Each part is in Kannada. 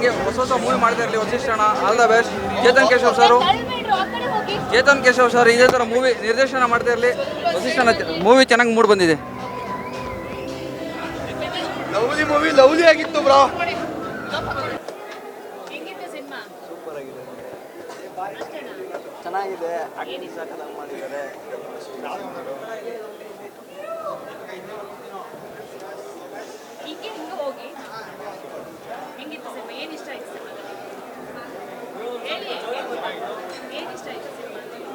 ಹಿಂಗೆ ಹೊಸ ಮೂವಿ ಮಾಡ್ತಾ ಇರಲಿ ವಸಿಷ್ಠಣ್ಣ. All the best. Chetan Keshav sir ಇದೇ ಥರ ಮೂವಿ ನಿರ್ದೇಶನ ಮಾಡ್ತಾ ಇರಲಿ. ವಸಿಷ್ಠಣ್ಣ ಮೂವಿ ಚೆನ್ನಾಗಿ ಮೂಡ್ ಬಂದಿದೆ. ಲವ್ಲಿ ಆಗಿತ್ತು ಬ್ರೋ. ಚೆನ್ನಾಗಿದೆ, ಆಕ್ಟಿಂಗ್ ಸಖತ್ತಾಗಿ ಮಾಡಿದ್ದಾರೆ.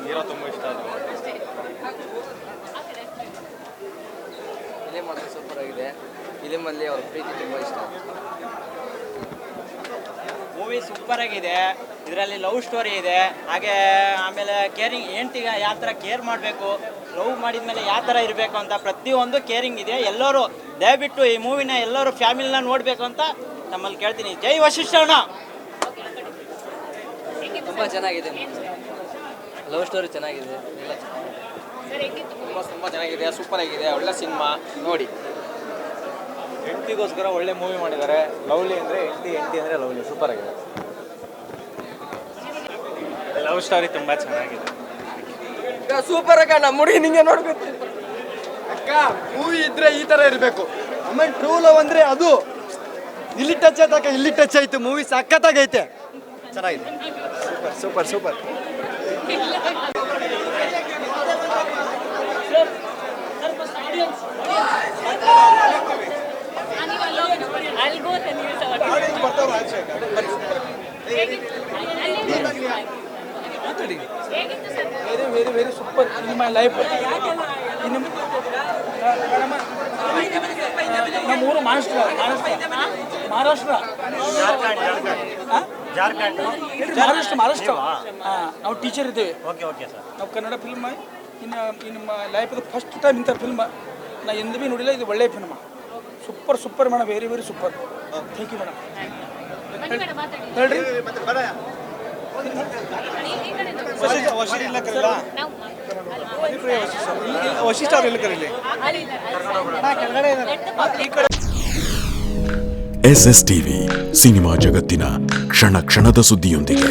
ಹೀರೋ ತುಂಬ ಇಷ್ಟ ಆಯಿತು. ಫಿಲಿಮ್ ಮಾತ್ರ ಸೂಪರ್ ಆಗಿದೆ. ಫಿಲಿಮಲ್ಲಿ ಅವ್ರ ಪ್ರೀತಿ ತುಂಬ ಇಷ್ಟ ಆಯಿತು. ಮೂವಿ ಸೂಪರ್ ಆಗಿದೆ. ಇದರಲ್ಲಿ ಲವ್ ಸ್ಟೋರಿ ಇದೆ. ಹಾಗೆ ಆಮೇಲೆ ಕೇರಿಂಗ್, ಹೆಂಡ್ತಿಗೆ ಯಾವ ಥರ ಕೇರ್ ಮಾಡಬೇಕು, ಲವ್ ಮಾಡಿದ ಮೇಲೆ ಯಾವ ಥರ ಇರಬೇಕು ಅಂತ ಪ್ರತಿಯೊಂದು ಕೇರಿಂಗ್ ಇದೆ. ಎಲ್ಲರೂ ದಯವಿಟ್ಟು ಈ ಮೂವಿನ ಎಲ್ಲರೂ ಫ್ಯಾಮಿಲಿನ ನೋಡಬೇಕು ಅಂತ ನಮ್ಮಲ್ಲಿ ಕೇಳ್ತೀನಿ. ಜೈ ವಸಿಷ್ಠಣ್ಣ. ತುಂಬ ಚೆನ್ನಾಗಿದೆ. ಲವ್ ಸ್ಟೋರಿ ಚೆನ್ನಾಗಿದೆ. ತುಂಬ ಚೆನ್ನಾಗಿದೆ, ಸೂಪರ್ ಆಗಿದೆ. ಒಳ್ಳೆ ಸಿನಿಮಾ ನೋಡಿ. ಹೆಂಡತಿಗೋಸ್ಕರ ಒಳ್ಳೆ ಮೂವಿ ಮಾಡಿದ್ದಾರೆ. ಲವ್ಲಿ ಅಂದರೆ ಹೆಂಡತಿ ಅಂದರೆ ಲವ್ಲಿ, ಸೂಪರ್ ಆಗಿದೆ. ಲವ್ ಸ್ಟೋರಿ ತುಂಬ ಚೆನ್ನಾಗಿದೆ. ಸೂಪರ್ ಅಕ್ಕ. ನಮ್ಮ ಹುಡುಗಿ ನಿಂಗೆ ನೋಡ್ಬೇಕು ಅಕ್ಕ. ಮೂವಿ ಇದ್ರೆ ಈ ಥರ ಇರಬೇಕು. ಆಮೇಲೆ ಟ್ರೂ ಲವ್ ಅಂದರೆ ಅದು ಇಲ್ಲಿ ಟಚ್ ಆಯ್ತಕ್ಕ, ಇಲ್ಲಿ ಟಚ್ ಆಯ್ತು. ಮೂವಿ ಸಖತ್ತಾಗೈತೆ, ಚೆನ್ನಾಗಿದೆ. Super super. Very very super in my life. ನಮ್ಮೂರು ಮಹಾರಾಷ್ಟ್ರ. ನಾವು ಟೀಚರ್ ಇದ್ದೇವೆ. ನಾವು ಕನ್ನಡ ಫಿಲ್ಮ್ ಇನ್ನು ಲೈಫ್ ಫಸ್ಟ್ ಟೈಮ್ ಇಂಥ ಫಿಲ್ಮ್ ನಾ ಎಂದು ಭೀ ನೋಡಿಲ್ಲ. ಇದು ಒಳ್ಳೆಯ film. Super madam, very very super. Thank you madam. ಹೇಳ್ರಿ ವಶಿಷ್ಠ ಅವ್ರು ಎಲ್ಲಿ ಕರೀಲಿ. SS TV ಸಿನಿಮಾ ಜಗತ್ತಿನ ಕ್ಷಣ ಕ್ಷಣದ ಸುದ್ದಿಯೊಂದಿಗೆ.